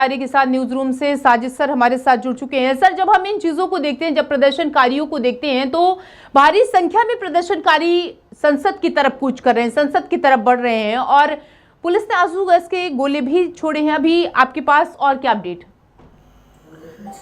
के साथ news room से साजिद सर हमारे साथ जुड़ चुके हैं। सर, जब हम इन चीजों को देखते हैं, जब प्रदर्शनकारियों को देखते हैं, तो भारी संख्या में प्रदर्शनकारी संसद की तरफ कूच कर रहे हैं, संसद की तरफ बढ़ रहे हैं और पुलिस ने आंसू गैस के गोले भी छोड़े हैं। अभी आपके पास और क्या अपडेट?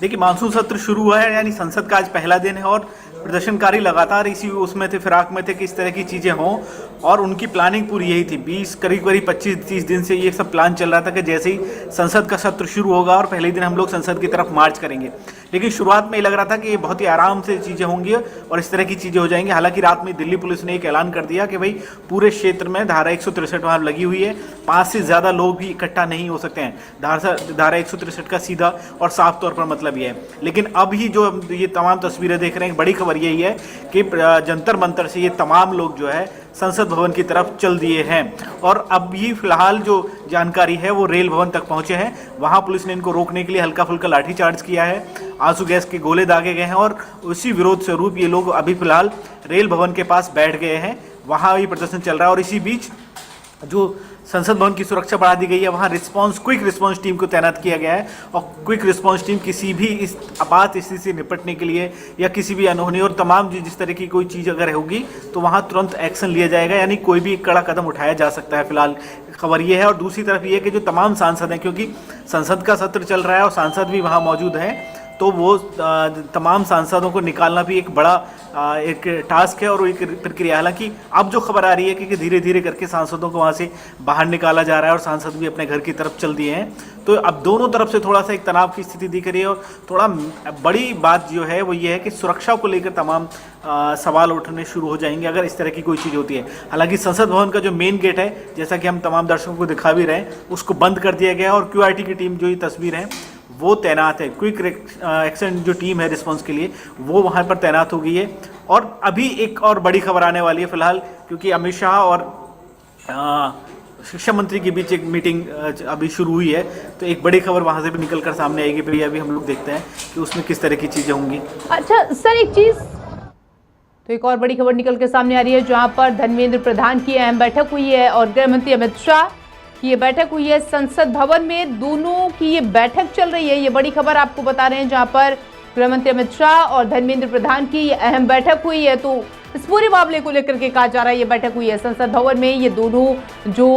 देखिए, मानसून सत्र शुरू हुआ है, यानी संसद का आज पहला दिन है और प्रदर्शनकारी लगातार इसी उसमें थे, फिराक में थे कि इस तरह की चीज़ें हों और उनकी प्लानिंग पूरी यही थी। करीब 25-30 दिन से ये सब प्लान चल रहा था कि जैसे ही संसद का सत्र शुरू होगा और पहले दिन हम लोग संसद की तरफ मार्च करेंगे। लेकिन शुरुआत में ये लग रहा था कि ये बहुत ही आराम से चीज़ें होंगी और इस तरह की चीज़ें हो जाएंगी। हालांकि रात में दिल्ली पुलिस ने एक ऐलान कर दिया कि भाई पूरे क्षेत्र में धारा 163 वहाँ लगी हुई है, 5 से ज़्यादा लोग भी इकट्ठा नहीं हो सकते हैं। धारा 163 का सीधा और साफ तौर पर मतलब ये है। लेकिन अब ही जो ये तमाम तस्वीरें देख रहे हैं, बड़ी खबर यही है कि जंतर मंतर से ये तमाम लोग जो है संसद भवन की तरफ चल दिए हैं और अब भी फिलहाल जो जानकारी है वो रेल भवन तक पहुंचे हैं। वहां पुलिस ने इनको रोकने के लिए हल्का फुल्का लाठीचार्ज किया है, आंसू गैस के गोले दागे गए हैं और उसी विरोध स्वरूप ये लोग अभी फिलहाल रेल भवन के पास बैठ गए हैं। वहां ये प्रदर्शन चल रहा है और इसी बीच जो संसद भवन की सुरक्षा बढ़ा दी गई है, वहाँ क्विक रिस्पांस टीम को तैनात किया गया है और क्विक रिस्पांस टीम किसी भी इस आपात स्थिति से निपटने के लिए या किसी भी अनहोनी और तमाम जिस तरह की कोई चीज़ अगर होगी तो वहाँ तुरंत एक्शन लिया जाएगा, यानी कोई भी कड़ा कदम उठाया जा सकता है। फिलहाल खबर ये है और दूसरी तरफ ये है कि जो तमाम सांसद हैं, क्योंकि संसद का सत्र चल रहा है और सांसद भी वहाँ मौजूद हैं, तो वो तमाम सांसदों को निकालना भी एक बड़ा एक टास्क है और एक प्रक्रिया। हालांकि अब जो खबर आ रही है कि धीरे धीरे करके सांसदों को वहाँ से बाहर निकाला जा रहा है और सांसद भी अपने घर की तरफ चल दिए हैं। तो अब दोनों तरफ से थोड़ा सा एक तनाव की स्थिति दिख रही है और थोड़ा बड़ी बात जो है वो ये है कि सुरक्षा को लेकर तमाम सवाल उठने शुरू हो जाएंगे अगर इस तरह की कोई चीज़ होती है। हालांकि संसद भवन का जो मेन गेट है, जैसा कि हम तमाम दर्शकों को दिखा भी रहे हैं, उसको बंद कर दिया गया और QRT की टीम जो ये तस्वीर है वो तैनात है। क्विक एक्शन जो टीम है रिस्पांस के लिए वो वहाँ पर तैनात हो गई है। और अभी एक और बड़ी खबर आने वाली है फिलहाल, क्योंकि अमित शाह और शिक्षा मंत्री के बीच एक मीटिंग अभी शुरू हुई है, तो एक बड़ी खबर वहाँ से भी निकल कर सामने आएगी। प्रिया, अभी हम लोग देखते हैं कि उसमें किस तरह की चीज़ें होंगी। अच्छा सर, एक चीज़ तो एक और बड़ी खबर निकल कर सामने आ रही है, जहाँ पर धर्मेंद्र प्रधान की अहम बैठक हुई है और गृह मंत्री अमित शाह की ये बैठक हुई है संसद भवन में। दोनों की ये बैठक चल रही है, ये बड़ी खबर आपको बता रहे हैं, जहां पर गृह मंत्री अमित शाह और धर्मेंद्र प्रधान की ये अहम बैठक हुई है। तो इस पूरे मामले को लेकर के कहा जा रहा है ये बैठक हुई है संसद भवन में। ये दोनों जो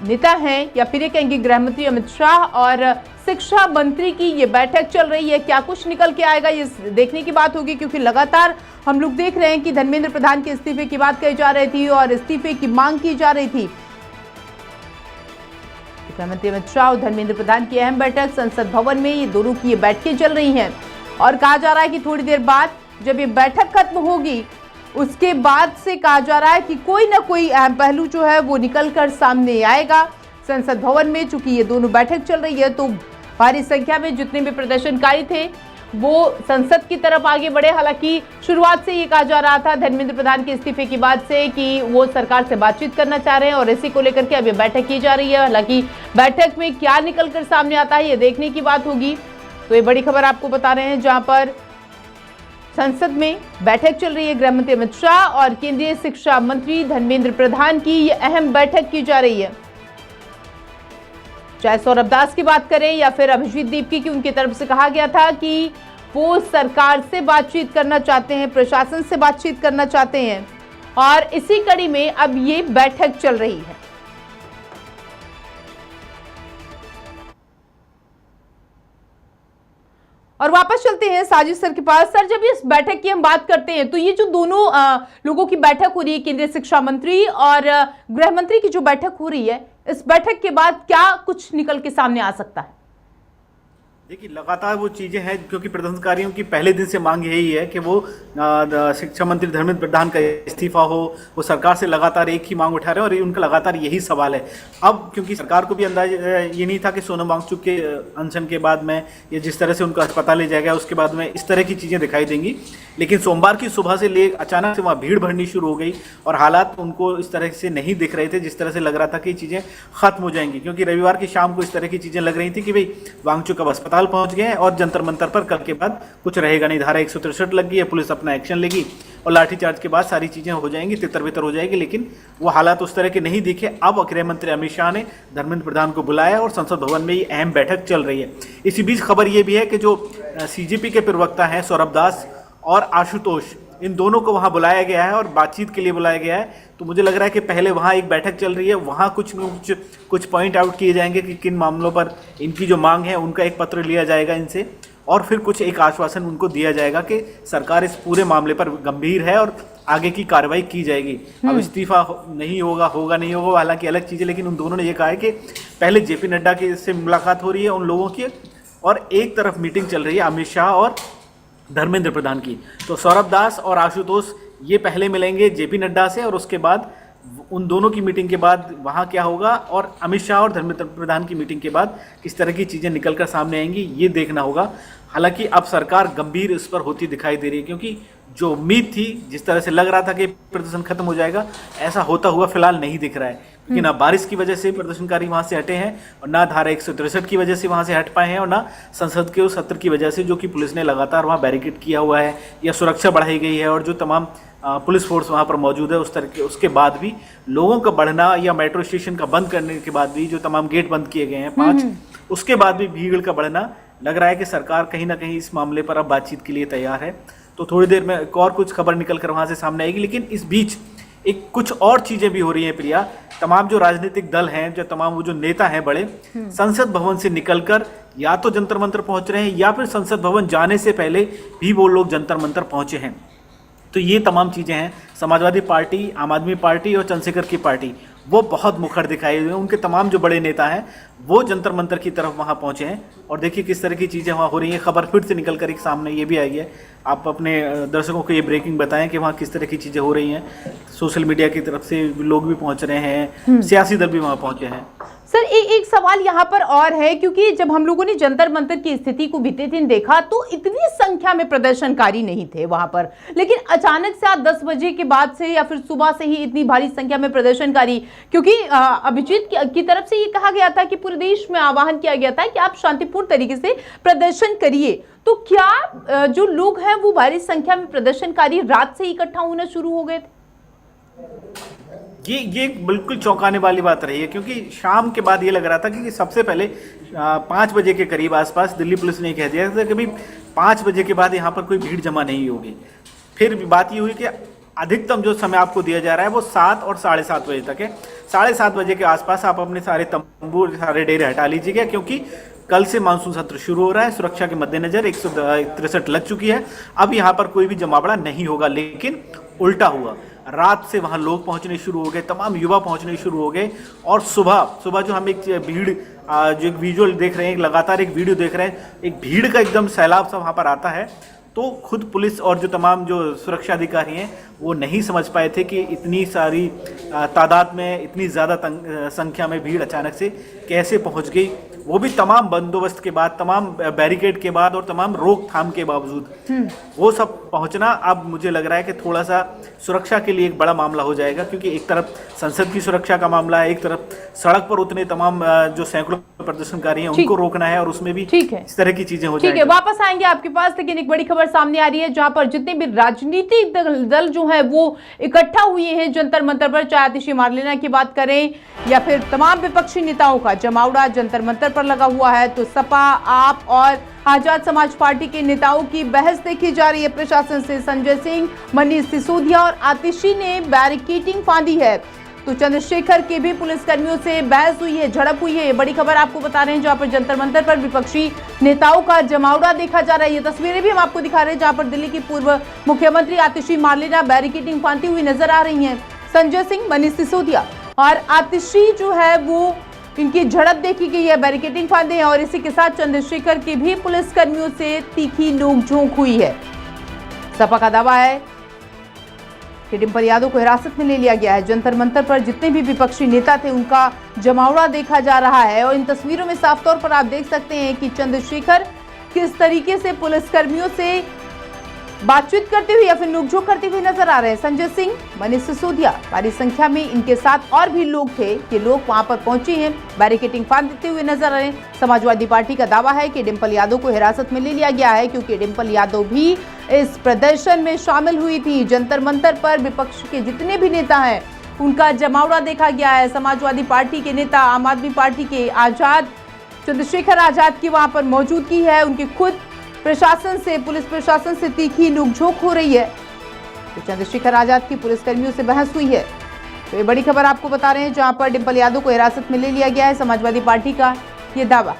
नेता हैं, या फिर ये कहेंगे गृह मंत्री अमित शाह और शिक्षा मंत्री की ये बैठक चल रही है। क्या कुछ निकल के आएगा ये देखने की बात होगी, क्योंकि लगातार हम लोग देख रहे हैं कि धर्मेंद्र प्रधान के इस्तीफे की बात कही जा रही थी और इस्तीफे की मांग की जा रही थी। गृहमंत्री अमित शाह और धर्मेंद्र प्रधान की अहम बैठक संसद भवन में, ये दोनों की ये बैठकें चल रही हैं और कहा जा रहा है कि थोड़ी देर बाद जब ये बैठक खत्म होगी उसके बाद से कहा जा रहा है कि कोई ना कोई अहम पहलू जो है वो निकलकर सामने आएगा संसद भवन में। चूंकि ये दोनों बैठक चल रही है तो भारी संख्या में जितने भी प्रदर्शनकारी थे वो संसद की तरफ आगे बढ़े। हालांकि शुरुआत से ये कहा जा रहा था धर्मेंद्र प्रधान के इस्तीफे की बात से कि वो सरकार से बातचीत करना चाह रहे हैं और इसी को लेकर के अब ये बैठक की जा रही है। हालांकि बैठक में क्या निकलकर सामने आता है ये देखने की बात होगी। तो ये बड़ी खबर आपको बता रहे हैं, जहां पर संसद में बैठक चल रही है, गृह मंत्री अमित शाह और केंद्रीय शिक्षा मंत्री धर्मेंद्र प्रधान की ये अहम बैठक की जा रही है। चाहे सौरभ दास की बात करें या फिर अभिजीत दीपकी की, उनकी तरफ से कहा गया था कि वो सरकार से बातचीत करना चाहते हैं, प्रशासन से बातचीत करना चाहते हैं और इसी कड़ी में अब ये बैठक चल रही है। और वापस चलते हैं साजिद सर के पास। सर, जब इस बैठक की हम बात करते हैं तो ये जो दोनों लोगों की बैठक हो रही है, केंद्रीय शिक्षा मंत्री और गृह मंत्री की जो बैठक हो रही है, इस बैठक के बाद क्या कुछ निकल के सामने आ सकता है? देखिए, लगातार वो चीज़ें हैं, क्योंकि प्रदर्शनकारियों की पहले दिन से मांग यही है कि वो शिक्षा मंत्री धर्मेंद्र प्रधान का इस्तीफा हो। वो सरकार से लगातार एक ही मांग उठा रहे हैं और उनका लगातार यही सवाल है। अब क्योंकि सरकार को भी अंदाजा ये नहीं था कि सोनम वांगचुक के अनशन के बाद में ये जिस तरह से उनका अस्पताल ले जाया गया उसके बाद में इस तरह की चीज़ें दिखाई देंगी, लेकिन सोमवार की सुबह से ले अचानक से वहाँ भीड़ भरनी शुरू हो गई और हालात उनको इस तरह से नहीं दिख रहे थे जिस तरह से लग रहा था कि चीज़ें खत्म हो जाएंगी। क्योंकि रविवार की शाम को इस तरह की चीज़ें लग रही थी कि भाई वांगचुक अब अस्पताल अस्पताल पहुंच गए हैं और जंतर मंतर पर कल के बाद कुछ रहेगा नहीं। धारा 163 लग गई है, पुलिस अपना एक्शन लेगी और लाठीचार्ज के बाद सारी चीजें हो जाएंगी, तितर बितर हो जाएगी। लेकिन वो हालात उस तरह के नहीं दिखे। अब गृह मंत्री अमित शाह ने धर्मेंद्र प्रधान को बुलाया और संसद भवन में ये अहम बैठक चल रही है। इसी बीच खबर ये भी है कि जो सीजेपी के प्रवक्ता हैं सौरभ दास और आशुतोष, इन दोनों को वहां बुलाया गया है और बातचीत के लिए बुलाया गया है। तो मुझे लग रहा है कि पहले वहां एक बैठक चल रही है, वहां कुछ पॉइंट आउट किए जाएंगे कि किन मामलों पर इनकी जो मांग है उनका एक पत्र लिया जाएगा इनसे, और फिर कुछ एक आश्वासन उनको दिया जाएगा कि सरकार इस पूरे मामले पर गंभीर है और आगे की कार्रवाई की जाएगी। अब इस्तीफा नहीं होगा नहीं होगा, हालांकि अलग चीज़ है, लेकिन उन दोनों ने ये कहा है कि पहले जेपी नड्डा की से मुलाकात हो रही है उन लोगों की, और एक तरफ मीटिंग चल रही है अमित शाह और धर्मेंद्र प्रधान की। तो सौरभ दास और आशुतोष ये पहले मिलेंगे जेपी नड्डा से, और उसके बाद उन दोनों की मीटिंग के बाद वहाँ क्या होगा, और अमित शाह और धर्मेंद्र प्रधान की मीटिंग के बाद किस तरह की चीज़ें निकलकर सामने आएंगी ये देखना होगा। हालांकि अब सरकार गंभीर इस पर होती दिखाई दे रही है, क्योंकि जो उम्मीद थी, जिस तरह से लग रहा था कि प्रदर्शन खत्म हो जाएगा, ऐसा होता हुआ फिलहाल नहीं दिख रहा है। क्योंकि ना बारिश की वजह से प्रदर्शनकारी वहां से हटे हैं, और ना धारा 163 की वजह से वहां से हट पाए हैं, और ना संसद के उस सत्र की वजह से जो कि पुलिस ने लगातार वहां बैरिकेड किया हुआ है या सुरक्षा बढ़ाई गई है, और जो तमाम पुलिस फोर्स वहां पर मौजूद है उस तरह के, उसके बाद भी लोगों का बढ़ना, या मेट्रो स्टेशन का बंद करने के बाद भी जो तमाम गेट बंद किए गए हैं 5, उसके बाद भी भीड़ का बढ़ना, लग रहा है कि सरकार कहीं ना कहीं इस मामले पर अब बातचीत के लिए तैयार है। तो थोड़ी देर में एक और कुछ खबर निकल कर वहाँ से सामने आएगी। लेकिन इस बीच एक कुछ और चीज़ें भी हो रही हैं प्रिया। तमाम जो राजनीतिक दल हैं, जो तमाम वो जो नेता हैं बड़े, संसद भवन से निकलकर या तो जंतर मंतर पहुँच रहे हैं, या फिर संसद भवन जाने से पहले भी वो लोग जंतर मंतर पहुँचे हैं। तो ये तमाम चीज़ें हैं। समाजवादी पार्टी, आम आदमी पार्टी और चंद्रशेखर की पार्टी, वो बहुत मुखर दिखाई हुए हैं। उनके तमाम जो बड़े नेता हैं वो जंतर मंतर की तरफ वहाँ पहुँचे हैं, और देखिए किस तरह की चीज़ें वहाँ हो रही हैं। खबर फिर से निकल कर एक सामने ये भी आई है। आप अपने दर्शकों को ये ब्रेकिंग बताएं कि वहाँ किस तरह की चीज़ें हो रही हैं। सोशल मीडिया की तरफ से लोग भी पहुँच रहे हैं, सियासी दल भी वहाँ पहुँचे हैं। सर एक सवाल यहाँ पर और है, क्योंकि जब हम लोगों ने जंतर मंतर की स्थिति को बीते दिन देखा तो इतनी संख्या में प्रदर्शनकारी नहीं थे वहां पर, लेकिन अचानक से आज 10 बजे के बाद से या फिर सुबह से ही इतनी भारी संख्या में प्रदर्शनकारी, क्योंकि अभिजीत की तरफ से ये कहा गया था कि पूरे देश में आह्वान किया गया था कि आप शांतिपूर्ण तरीके से प्रदर्शन करिए। तो क्या जो लोग हैं वो भारी संख्या में प्रदर्शनकारी रात से इकट्ठा होना शुरू हो गए थे? ये बिल्कुल चौंकाने वाली बात रही है, क्योंकि शाम के बाद ये लग रहा था कि सबसे पहले 5 बजे के करीब आसपास दिल्ली पुलिस ने कह दिया था कि भाई 5 बजे के बाद यहाँ पर कोई भीड़ जमा नहीं होगी। फिर बात ये हुई कि अधिकतम जो समय आपको दिया जा रहा है वो 7 और 7:30 बजे तक है। 7:30 बजे के आसपास आप अपने सारे तंबू, सारे डेरे हटा लीजिएगा, क्योंकि कल से मानसून सत्र शुरू हो रहा है। सुरक्षा के मद्देनजर 163 लग चुकी है। अब यहाँ पर कोई भी जमावड़ा नहीं होगा। लेकिन उल्टा हुआ, रात से वहाँ लोग पहुँचने शुरू हो गए, तमाम युवा पहुँचने शुरू हो गए, और सुबह जो हम एक भीड़, जो एक विजुअल देख रहे हैं, लगातार एक वीडियो देख रहे हैं, एक भीड़ का एकदम सैलाब सा वहाँ पर आता है। तो खुद पुलिस और जो तमाम जो सुरक्षा अधिकारी हैं वो नहीं समझ पाए थे कि इतनी सारी तादाद में, इतनी ज़्यादा संख्या में भीड़ अचानक से कैसे पहुंच गई, वो भी तमाम बंदोबस्त के बाद, तमाम बैरिकेड के बाद और तमाम रोकथाम के बावजूद। वो सब पहुंचना अब मुझे लग रहा है कि थोड़ा सा सुरक्षा के लिए एक बड़ा मामला हो जाएगा, क्योंकि एक तरफ संसद की सुरक्षा का मामला है, एक तरफ सड़क पर उतने तमाम जो सैकड़ों प्रदर्शनकारी हैं उनको रोकना है, और उसमें भी इस तरह की चीजें हो जाएंगी। ठीक है, वापस आएंगे आपके पास, लेकिन एक बड़ी खबर सामने आ रही है जहां पर जितने भी राजनीतिक दल जो है वो इकट्ठा हुए हैं जंतर मंतर पर, चाहे आतिशी मार्लेना की बात करें या फिर तमाम विपक्षी नेताओं का जमावड़ा जंतर मंतर पर लगा हुआ है। तो सपा, आप और आजाद समाज पार्टी के नेताओं की बहस देखी जा रही है। प्रशासन से संजय सिंह, मनीष सिसोदिया और आतिशी ने बैरिकेडिंग फांदी है। तो चंद्रशेखर के भी पुलिसकर्मियों से बहस हुई है, झड़प हुई है। ये बड़ी खबर आपको बता रहे हैं, जहां पर जंतर मंतर पर विपक्षी नेताओं का जमावड़ा देखा जा रहा है। ये तस्वीरें भी हम आपको दिखा रहे हैं, जहां पर दिल्ली की पूर्व मुख्यमंत्री आतिशी मार्लेना बैरिकेडिंग फांदती हुई नजर आ रही हैं। संजय सिंह, मनीष सिसोदिया और आतिशी जो है वो इनकी झड़प देखी गई है, बैरिकेडिंग फांदे हैं, और इसी के साथ चंद्रशेखर की भी पुलिसकर्मियों से तीखी नोकझोंक हुई है। सपा का दावा है कि डिम्पल यादव को हिरासत में ले लिया गया है। जंतर मंतर पर जितने भी विपक्षी नेता थे उनका जमावड़ा देखा जा रहा है, और इन तस्वीरों में साफ तौर पर आप देख सकते हैं कि चंद्रशेखर किस तरीके से पुलिसकर्मियों से बातचीत करते हुए या फिर नोकझोंक करते हुए नजर आ रहे हैं। संजय सिंह, मनीष सिसोदिया, भारी संख्या में इनके साथ और भी लोग थे। ये लोग वहां पर पहुंचे हैं, बैरिकेडिंग फांद देते हुए नजर आ रहे हैं। समाजवादी पार्टी का दावा है कि डिंपल यादव को हिरासत में ले लिया गया है, क्योंकि डिंपल यादव भी इस प्रदर्शन में शामिल हुई थी। जंतर मंतर पर विपक्ष के जितने भी नेता हैं उनका जमावड़ा देखा गया है। समाजवादी पार्टी के नेता, आम आदमी पार्टी के आजाद, चंद्रशेखर आजाद की वहां पर मौजूदगी है। उनकी खुद प्रशासन से, पुलिस प्रशासन से तीखी नोकझोंक हो रही है। तो चंद्रशेखर आजाद की पुलिसकर्मियों से बहस हुई है। तो ये बड़ी खबर आपको बता रहे हैं, जहां पर डिंपल यादव को हिरासत में ले लिया गया है। समाजवादी पार्टी का ये दावा।